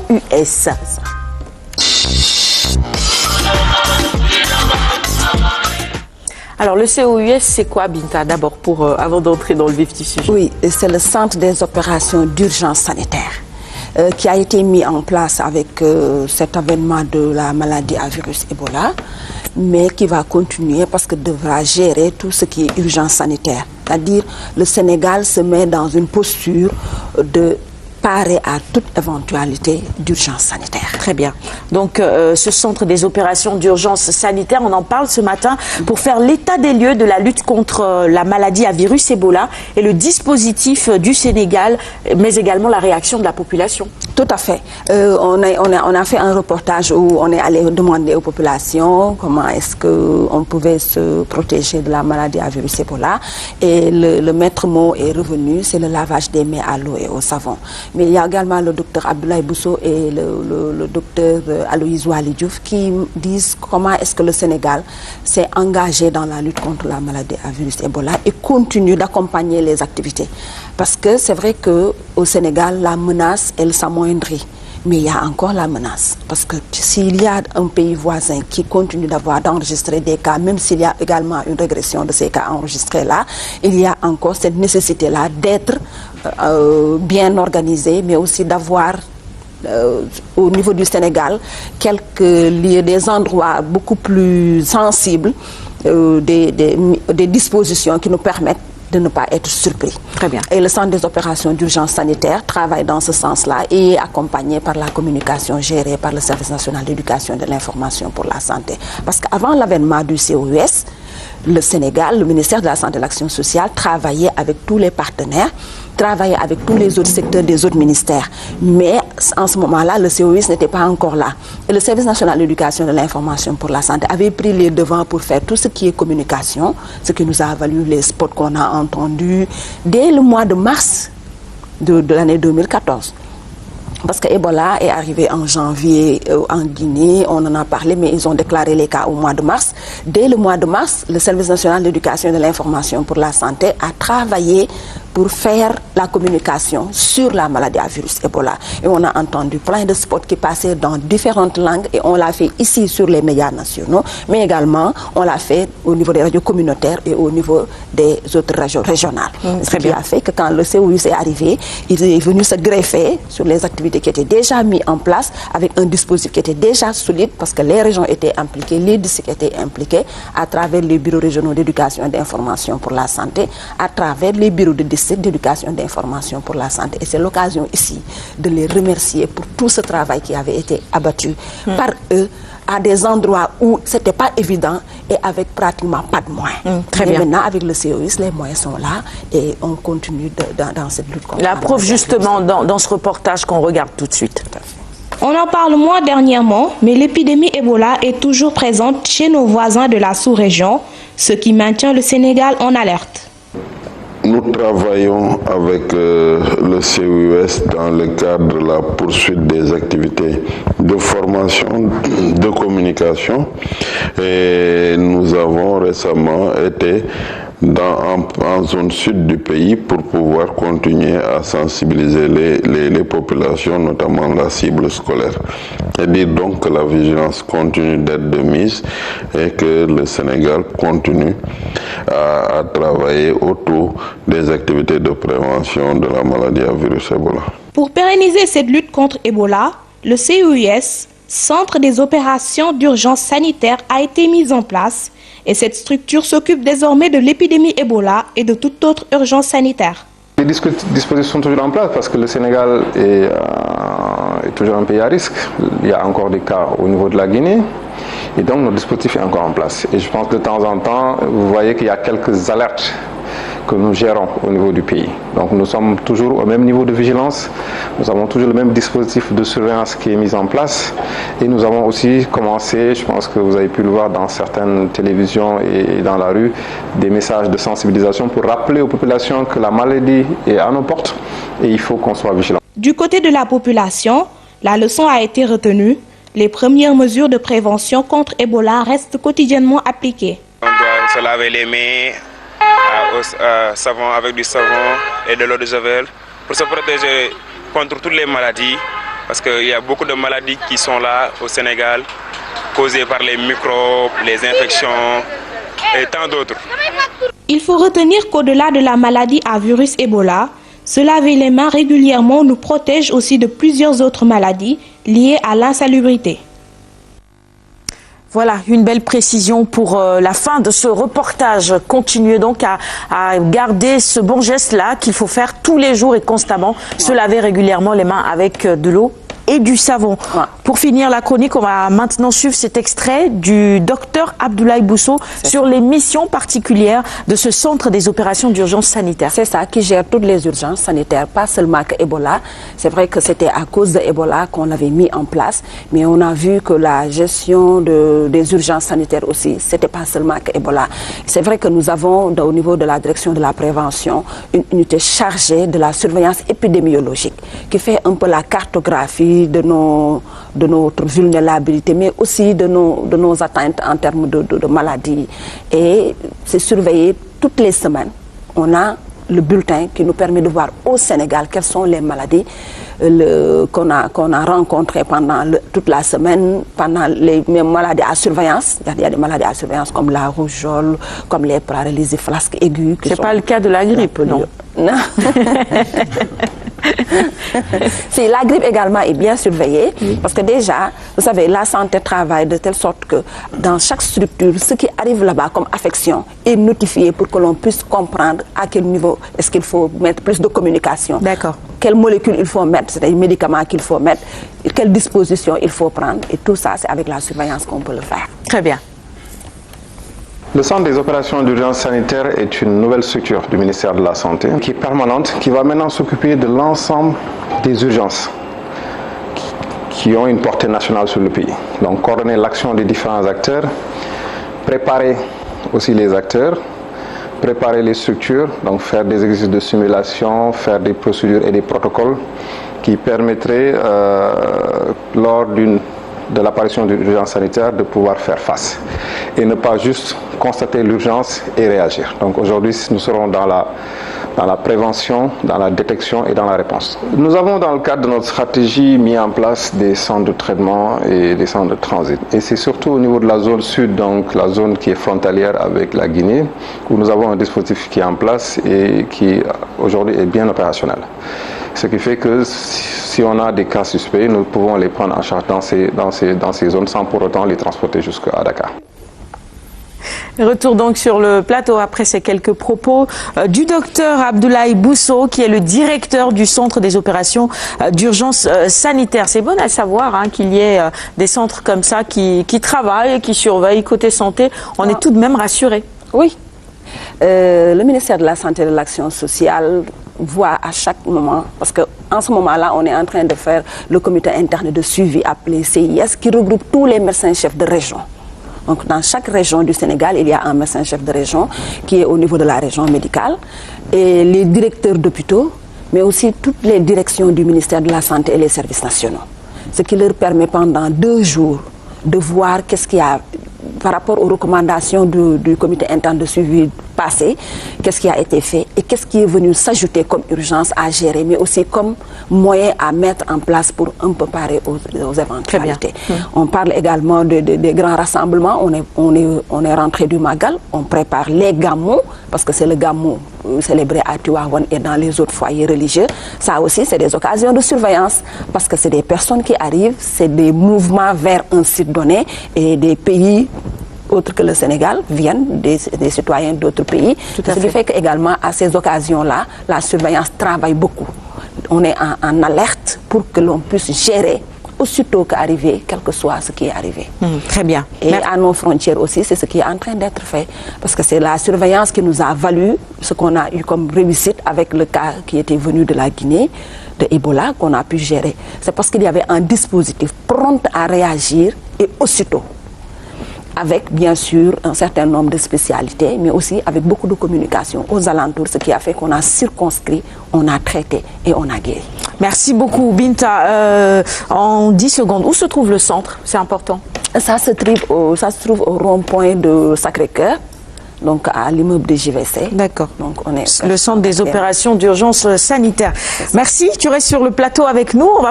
COUS. Alors le COUS, c'est quoi, Binta, d'abord, avant d'entrer dans le vif du sujet? Oui, c'est le Centre des opérations d'urgence sanitaire qui a été mis en place avec cet avènement de la maladie à virus Ebola, mais qui va continuer parce que devra gérer tout ce qui est urgence sanitaire. C'est-à-dire le Sénégal se met dans une posture de parer à toute éventualité d'urgence sanitaire. Très bien. Donc, ce centre des opérations d'urgence sanitaire, on en parle ce matin pour faire l'état des lieux de la lutte contre la maladie à virus Ebola et le dispositif du Sénégal, mais également la réaction de la population. Tout à fait. On a fait un reportage où on est allé demander aux populations comment est-ce qu'on pouvait se protéger de la maladie à virus Ebola. Et le maître mot est revenu, c'est le lavage des mains à l'eau et au savon. Mais il y a également le docteur Abdoulaye Bousso et le docteur Aloïs Ouali Diouf qui disent comment est-ce que le Sénégal s'est engagé dans la lutte contre la maladie à virus Ebola et continue d'accompagner les activités. Parce que c'est vrai qu'au Sénégal, la menace, elle s'amoindrit. Mais il y a encore la menace. Parce que s'il y a un pays voisin qui continue d'enregistrer des cas, même s'il y a également une régression de ces cas enregistrés là, il y a encore cette nécessité-là d'être bien organisé, mais aussi d'avoir au niveau du Sénégal des endroits beaucoup plus sensibles, des dispositions qui nous permettent de ne pas être surpris. Très bien. Et le Centre des opérations d'urgence sanitaire travaille dans ce sens-là et est accompagné par la communication gérée par le Service national d'éducation et de l'information pour la santé. Parce qu'avant l'avènement du COUS, le Sénégal, le ministère de la Santé et de l'Action sociale travaillait avec tous les partenaires, travaillait avec tous les autres secteurs des autres ministères. Mais en ce moment-là, le COUS n'était pas encore là. Et le Service national de l'éducation et de l'information pour la santé avait pris les devants pour faire tout ce qui est communication, ce qui nous a valu les spots qu'on a entendus dès le mois de mars de l'année 2014. Parce que Ebola est arrivé en janvier en Guinée, on en a parlé, mais ils ont déclaré les cas au mois de mars. Dès le mois de mars, le Service national de l'éducation et de l'information pour la santé a travaillé pour faire la communication sur la maladie à virus Ebola. Et on a entendu plein de spots qui passaient dans différentes langues et on l'a fait ici sur les médias nationaux, mais également on l'a fait au niveau des radios communautaires et au niveau des autres régions régionales. Ce qui a fait que quand le COUS est arrivé, il est venu se greffer sur les activités qui étaient déjà mises en place avec un dispositif qui était déjà solide parce que les régions étaient impliquées, les districts étaient impliqués à travers les bureaux régionaux d'éducation et d'information pour la santé, à travers les bureaux de district d'éducation et d'information pour la santé. Et c'est l'occasion ici de les remercier pour tout ce travail qui avait été abattu par eux à des endroits où ce n'était pas évident et avec pratiquement pas de moyens. Très bien. Maintenant, avec le COUS, les moyens sont là et on continue dans cette lutte contre la preuve justement dans ce reportage qu'on regarde tout de suite. On en parle moins dernièrement, mais l'épidémie Ebola est toujours présente chez nos voisins de la sous-région, ce qui maintient le Sénégal en alerte. Nous travaillons avec le COUS dans le cadre de la poursuite des activités de formation, de communication et nous avons récemment été en zone sud du pays pour pouvoir continuer à sensibiliser les populations, notamment la cible scolaire. Et dire donc que la vigilance continue d'être de mise et que le Sénégal continue à travailler autour des activités de prévention de la maladie à virus Ebola. Pour pérenniser cette lutte contre Ebola, le COUS, Centre des opérations d'urgence sanitaire, a été mis en place et cette structure s'occupe désormais de l'épidémie Ebola et de toute autre urgence sanitaire. Les dispositifs sont toujours en place parce que le Sénégal est toujours un pays à risque. Il y a encore des cas au niveau de la Guinée et donc notre dispositif est encore en place. Et je pense que de temps en temps, vous voyez qu'il y a quelques alertes que nous gérons au niveau du pays. Donc nous sommes toujours au même niveau de vigilance, nous avons toujours le même dispositif de surveillance qui est mis en place et nous avons aussi commencé, je pense que vous avez pu le voir dans certaines télévisions et dans la rue, des messages de sensibilisation pour rappeler aux populations que la maladie est à nos portes et il faut qu'on soit vigilant. Du côté de la population, la leçon a été retenue. Les premières mesures de prévention contre Ebola restent quotidiennement appliquées. On doit se laver les mains avec du savon et de l'eau de javel pour se protéger contre toutes les maladies parce qu'il y a beaucoup de maladies qui sont là au Sénégal, causées par les microbes, les infections et tant d'autres. Il faut retenir qu'au-delà de la maladie à virus Ebola, se laver les mains régulièrement nous protège aussi de plusieurs autres maladies liées à l'insalubrité. Voilà, une belle précision pour la fin de ce reportage. Continuez donc à garder ce bon geste-là qu'il faut faire tous les jours et constamment, se laver régulièrement les mains avec de l'eau et du savon. Ouais. Pour finir la chronique, on va maintenant suivre cet extrait du docteur Abdoulaye Bousso sur les missions particulières de ce centre des opérations d'urgence sanitaire. C'est ça, qui gère toutes les urgences sanitaires, pas seulement que Ebola. C'est vrai que c'était à cause de Ebola qu'on l'avait mis en place, mais on a vu que la gestion des urgences sanitaires aussi, c'était pas seulement que Ebola. C'est vrai que nous avons, au niveau de la direction de la prévention, une unité chargée de la surveillance épidémiologique, qui fait un peu la cartographie de notre vulnérabilité, mais aussi de nos atteintes en termes de maladies. Et c'est surveillé toutes les semaines. On a le bulletin qui nous permet de voir au Sénégal quelles sont les maladies qu'on a rencontrées pendant toute la semaine, pendant les mêmes maladies à surveillance. Il y a des maladies à surveillance comme la rougeole, comme les paralysies flasques aiguës. C'est pas le cas de la grippe, non? Non. Si, la grippe également est bien surveillée, parce que déjà, vous savez, la santé travaille de telle sorte que dans chaque structure, ce qui arrive là-bas comme affection est notifié pour que l'on puisse comprendre à quel niveau est-ce qu'il faut mettre plus de communication. D'accord. Quelles molécules il faut mettre, c'est-à-dire médicaments qu'il faut mettre, quelles dispositions il faut prendre. Et tout ça, c'est avec la surveillance qu'on peut le faire. Très bien. Le centre des opérations d'urgence sanitaire est une nouvelle structure du ministère de la Santé qui est permanente, qui va maintenant s'occuper de l'ensemble des urgences qui ont une portée nationale sur le pays. Donc coordonner l'action des différents acteurs, préparer aussi les acteurs, préparer les structures, donc faire des exercices de simulation, faire des procédures et des protocoles qui permettraient, lors de l'apparition d'une urgence sanitaire, de pouvoir faire face et ne pas juste constater l'urgence et réagir. Donc aujourd'hui, nous serons dans la prévention, dans la détection et dans la réponse. Nous avons, dans le cadre de notre stratégie, mis en place des centres de traitement et des centres de transit. Et c'est surtout au niveau de la zone sud, donc la zone qui est frontalière avec la Guinée, où nous avons un dispositif qui est en place et qui aujourd'hui est bien opérationnel. Ce qui fait que si on a des cas suspects, nous pouvons les prendre en charge dans ces zones sans pour autant les transporter jusqu'à Dakar. Retour donc sur le plateau après ces quelques propos du docteur Abdoulaye Bousso, qui est le directeur du centre des opérations d'urgence sanitaire. C'est bon à savoir qu'il y ait des centres comme ça qui travaillent, qui surveillent côté santé. On est tout de même rassurés. Oui. Le ministère de la Santé et de l'Action sociale voit à chaque moment, parce qu'en ce moment-là, on est en train de faire le comité interne de suivi appelé CIS, qui regroupe tous les médecins-chefs de région. Donc, dans chaque région du Sénégal, il y a un médecin-chef de région qui est au niveau de la région médicale, et les directeurs d'hôpitaux, mais aussi toutes les directions du ministère de la Santé et les services nationaux. Ce qui leur permet pendant 2 jours de voir qu'est-ce qu'il y a par rapport aux recommandations du comité interne de suivi passé, qu'est-ce qui a été fait et qu'est-ce qui est venu s'ajouter comme urgence à gérer, mais aussi comme moyen à mettre en place pour un peu parer aux éventualités. On parle également des grands rassemblements. On est rentré du Magal, on prépare les gamous, parce que c'est le gamou célébré à Tivaouane et dans les autres foyers religieux. Ça aussi, c'est des occasions de surveillance, parce que c'est des personnes qui arrivent, c'est des mouvements vers un site donné, et des pays autres que le Sénégal viennent des citoyens d'autres pays. Ce qui fait qu'également, à ces occasions-là, la surveillance travaille beaucoup. On est en alerte pour que l'on puisse gérer aussitôt qu'arrivé, quel que soit ce qui est arrivé. Très bien. Et à nos frontières aussi, c'est ce qui est en train d'être fait. Parce que c'est la surveillance qui nous a valu ce qu'on a eu comme réussite avec le cas qui était venu de la Guinée, de Ebola, qu'on a pu gérer. C'est parce qu'il y avait un dispositif prompt à réagir et aussitôt, avec bien sûr un certain nombre de spécialités, mais aussi avec beaucoup de communication aux alentours, ce qui a fait qu'on a circonscrit, on a traité et on a guéri. Merci beaucoup, Binta. En 10 secondes, où se trouve le centre? C'est important. Ça se trouve au rond-point de Sacré-Cœur, donc à l'immeuble de JVC. D'accord. Donc on est le centre des opérations d'urgence sanitaire. Merci, tu restes sur le plateau avec nous.